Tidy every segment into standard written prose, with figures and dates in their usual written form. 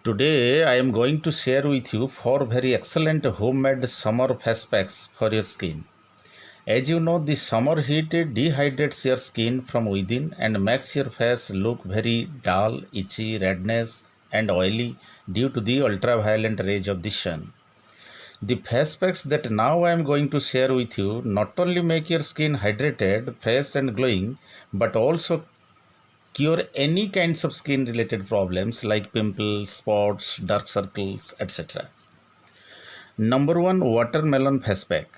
Today I am going to share with you 4 very excellent homemade summer face packs for your skin. As you know, the summer heat dehydrates your skin from within and makes your face look very dull, itchy, redness and oily due to the ultraviolet rays of the sun. The face packs that now I am going to share with you not only make your skin hydrated, fresh and glowing, but also cure any kinds of skin related problems like pimples, spots, dark circles, etc. Number 1, watermelon face pack.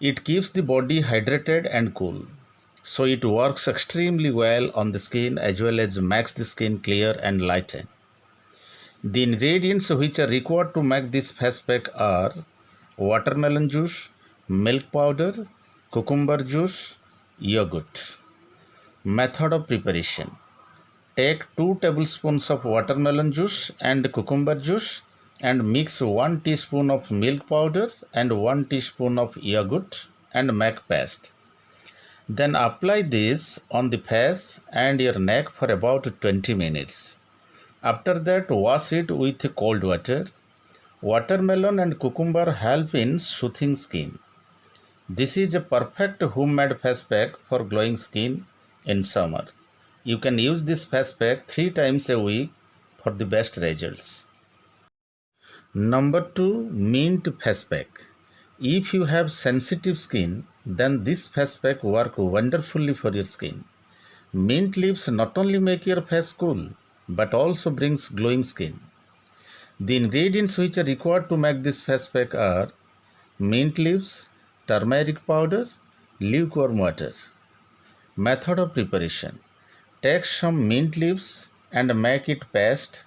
It keeps the body hydrated and cool. So it works extremely well on the skin as well as makes the skin clear and lighten. The ingredients which are required to make this face pack are watermelon juice, milk powder, cucumber juice, yogurt. Method of preparation. Take 2 tablespoons of watermelon juice and cucumber juice and mix 1 teaspoon of milk powder and 1 teaspoon of yogurt and make paste. Then apply this on the face and your neck for about 20 minutes. After that, wash it with cold water. Watermelon and cucumber help in soothing skin. This is a perfect homemade face pack for glowing skin in summer. You can use this face pack 3 times a week for the best results. Number 2, mint face pack. If you have sensitive skin, then this face pack works wonderfully for your skin. Mint leaves not only make your face cool, but also brings glowing skin. The ingredients which are required to make this face pack are mint leaves, turmeric powder, lukewarm water. Method of preparation. Take some mint leaves and make it paste,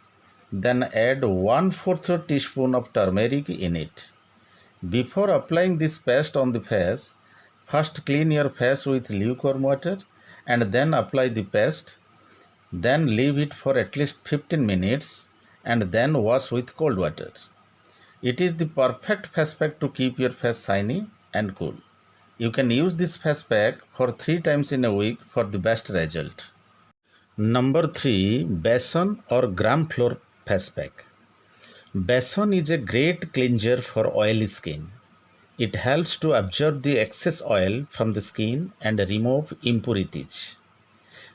then add 1/4 teaspoon of turmeric in it. Before applying this paste on the face, first clean your face with lukewarm water and then apply the paste. Then leave it for at least 15 minutes and then wash with cold water. It is the perfect face pack to keep your face shiny and cool. You can use this face pack for 3 times in a week for the best result. Number 3, besan or gram flour face pack. Besan is a great cleanser for oily skin. It helps to absorb the excess oil from the skin and remove impurities.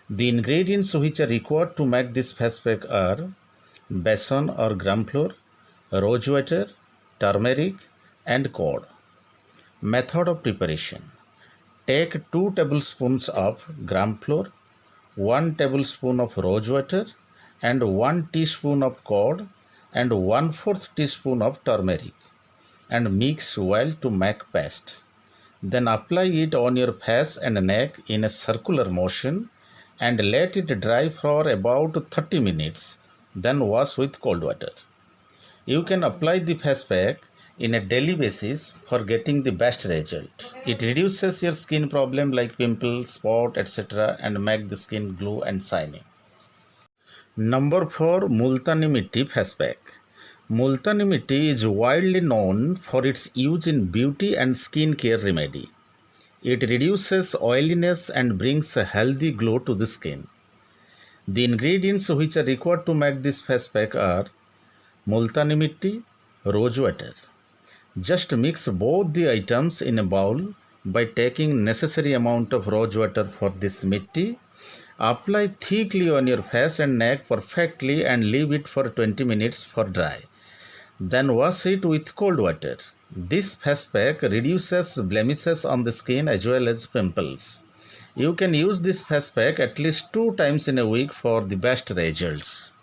The ingredients which are required to make this face pack are besan or gram flour, rose water, turmeric and curd. Method of preparation. Take 2 tablespoons of gram flour, 1 tablespoon of rose water and 1 teaspoon of curd and 1/4 teaspoon of turmeric and mix well to make paste. Then apply it on your face and neck in a circular motion and let it dry for about 30 minutes. Then wash with cold water. You can apply the face pack in a daily basis for getting the best result. It reduces your skin problem like pimples, spot, etc. and make the skin glow and shiny. Number 4, Multani Mitti face pack. Multani Mitti is widely known for its use in beauty and skin care remedy. It reduces oiliness and brings a healthy glow to the skin. The ingredients which are required to make this face pack are Multani Mitti, rose water. Just mix both the items in a bowl by taking necessary amount of rose water for this mitti. Apply thickly on your face and neck perfectly and leave it for 20 minutes for dry. Then wash it with cold water. This face pack reduces blemishes on the skin as well as pimples. You can use this face pack at least 2 times in a week for the best results.